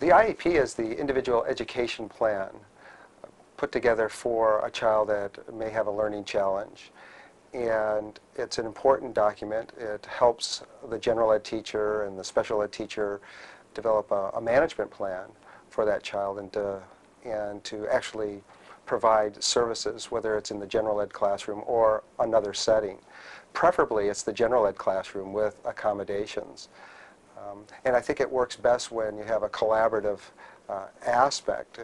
The IEP is the individual education plan put together for a child that may have a learning challenge. And it's an important document. It helps the general ed teacher and the special ed teacher develop a management plan for that child and to actually provide services, whether it's in the general ed classroom or another setting. Preferably, it's the general ed classroom with accommodations. And I think it works best when you have a collaborative aspect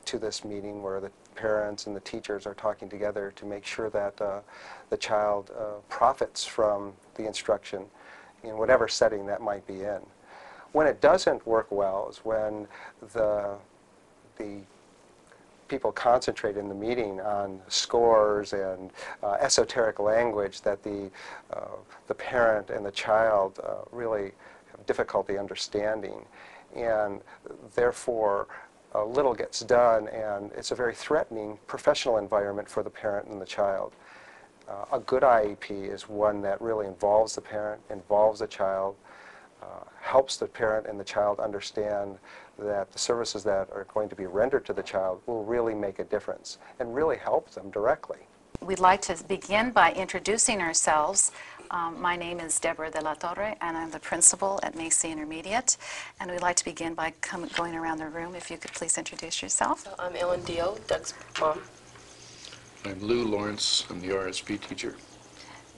to this meeting where the parents and the teachers are talking together to make sure that the child profits from the instruction in whatever setting that might be in. When it doesn't work well is when the people concentrate in the meeting on scores and esoteric language that the parent and the child really have difficulty understanding, and therefore little gets done, and it's a very threatening professional environment for the parent and the child. A good IEP is one that really involves the parent, involves the child, helps the parent and the child understand that the services that are going to be rendered to the child will really make a difference and really help them directly. We'd like to begin by introducing ourselves. My name is Deborah de la Torre, and I'm the principal at Macy Intermediate. And we'd like to begin by going around the room. If you could please introduce yourself. So I'm Ellen Dio, Doug's mom. I'm Lou Lawrence. I'm the RSP teacher.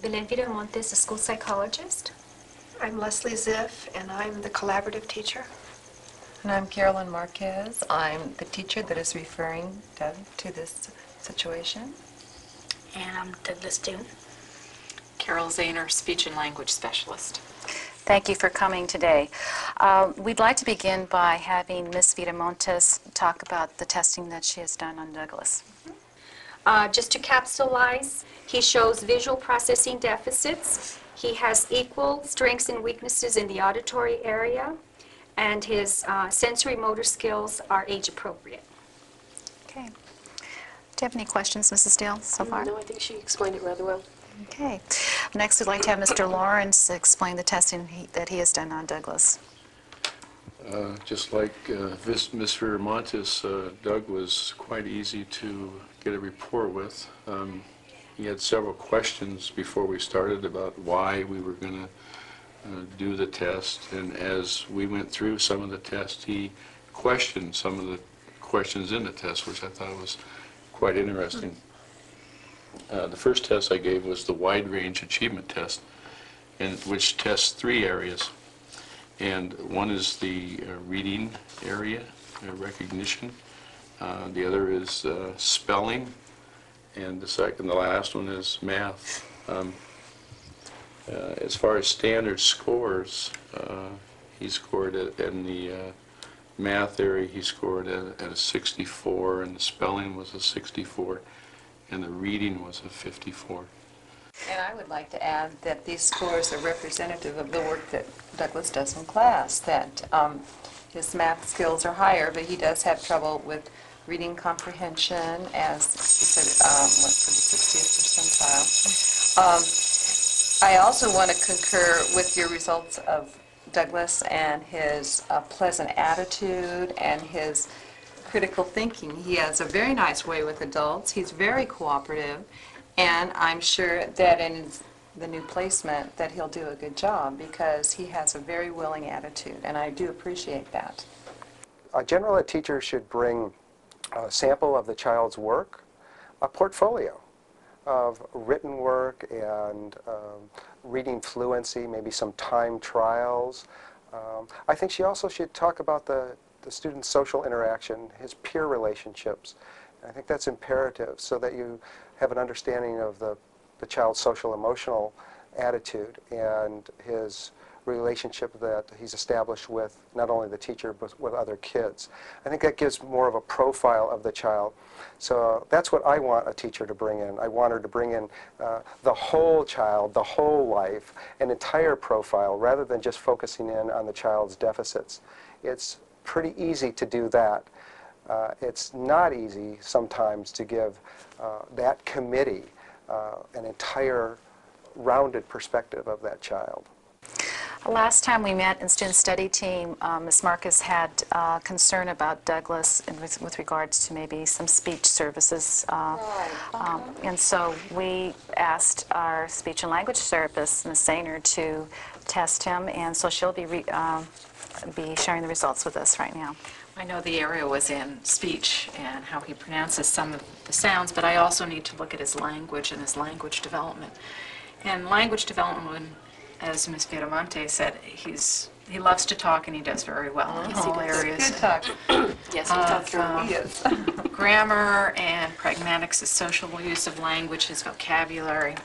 Belen Viramontes, a school psychologist. I'm Leslie Ziff, and I'm the collaborative teacher. And I'm Carolyn Marquez. I'm the teacher that is referring Doug to this situation. And I'm Douglas Doon. Carol Zahner, speech and language specialist. Thank you for coming today. We'd like to begin by having Ms. Viramontes talk about the testing that she has done on Douglas. Just to capsulize, he shows visual processing deficits. He has equal strengths and weaknesses in the auditory area, and his sensory motor skills are age appropriate. Okay. Do you have any questions, Mrs. Dale, so far? No, I think she explained it rather well. Okay. Next, we'd like to have Mr. Lawrence explain the testing that he has done on Douglas. Just like Ms. Viramontes, Doug was quite easy to get a rapport with. He had several questions before we started about why we were going to do the test, and as we went through some of the tests, he questioned some of the questions in the test, which I thought was quite interesting. The first test I gave was the wide range achievement test, which tests 3 areas. And one is the reading area, recognition. The other is spelling, and the last one is math. As far as standard scores, he scored in the math area, he scored at a 64, and the spelling was a 64, and the reading was a 54. And I would like to add that these scores are representative of the work that Douglas does in class, that his math skills are higher, but he does have trouble with reading comprehension, as he said, went for the 60th percentile. I also want to concur with your results of Douglas and his pleasant attitude and his critical thinking. He has a very nice way with adults. He's very cooperative, and I'm sure that in the new placement that he'll do a good job because he has a very willing attitude, and I do appreciate that. A general ed teacher should bring a sample of the child's work, a portfolio of written work and reading fluency, maybe some time trials. I think she also should talk about the student's social interaction, his peer relationships. And I think that's imperative so that you have an understanding of the child's social emotional attitude and his relationship that he's established with not only the teacher but with other kids. I think that gives more of a profile of the child. So that's what I want a teacher to bring in. I want her to bring in the whole child, the whole life, an entire profile rather than just focusing in on the child's deficits. It's pretty easy to do that. It's not easy sometimes to give that committee an entire rounded perspective of that child. Last time we met in student study team, Ms. Marcus had concern about Douglas with regards to maybe some speech services. And so we asked our speech and language therapist, Ms. Zahner, to test him, and so she'll be sharing the results with us right now. I know the area was in speech and how he pronounces some of the sounds, but I also need to look at his language and his language development. And language development, as Ms. Viramonte said, he loves to talk and he does very well in all areas. Good talk. Yes, you talk your He is. Grammar and pragmatics, his social use of language, his vocabulary.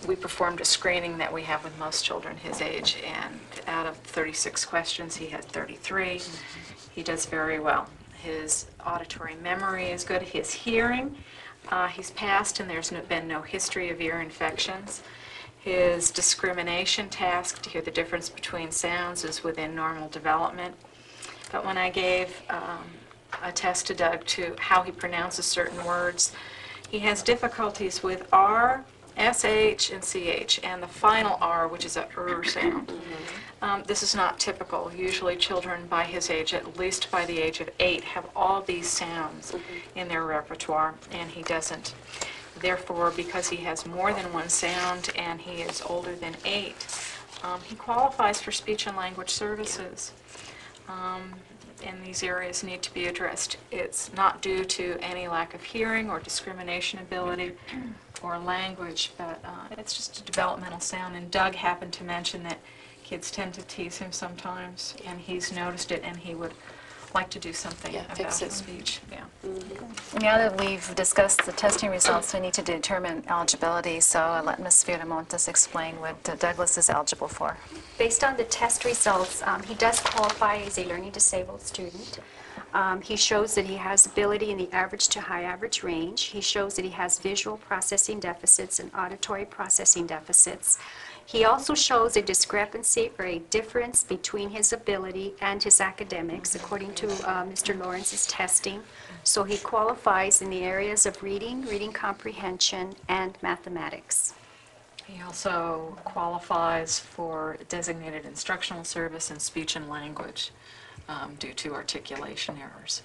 We performed a screening that we have with most children his age, and out of 36 questions, he had 33. He does very well. His auditory memory is good. His hearing, he's passed, and there's been no history of ear infections. His discrimination task to hear the difference between sounds is within normal development. But when I gave a test to Doug to how he pronounces certain words, he has difficulties with R, SH, and CH, and the final R, which is a sound. This is not typical. Usually children by his age, at least by the age of 8, have all these sounds in their repertoire, and he doesn't. Therefore, because he has more than one sound and he is older than 8, he qualifies for speech and language services. And these areas need to be addressed. It's not due to any lack of hearing or discrimination ability or language, but it's just a developmental sound. And Doug happened to mention that kids tend to tease him sometimes, and he's noticed it, and he would like to do something about fix his it. speech. Yeah. Now that we've discussed the testing results, we need to determine eligibility, so I'll let Ms. Viramontes explain what Douglas is eligible for. Based on the test results, he does qualify as a learning disabled student. He shows that he has ability in the average to high average range. He shows that he has visual processing deficits and auditory processing deficits. He also shows a discrepancy or a difference between his ability and his academics, according to Mr. Lawrence's testing. So he qualifies in the areas of reading, reading comprehension, and mathematics. He also qualifies for designated instructional service in speech and language due to articulation errors.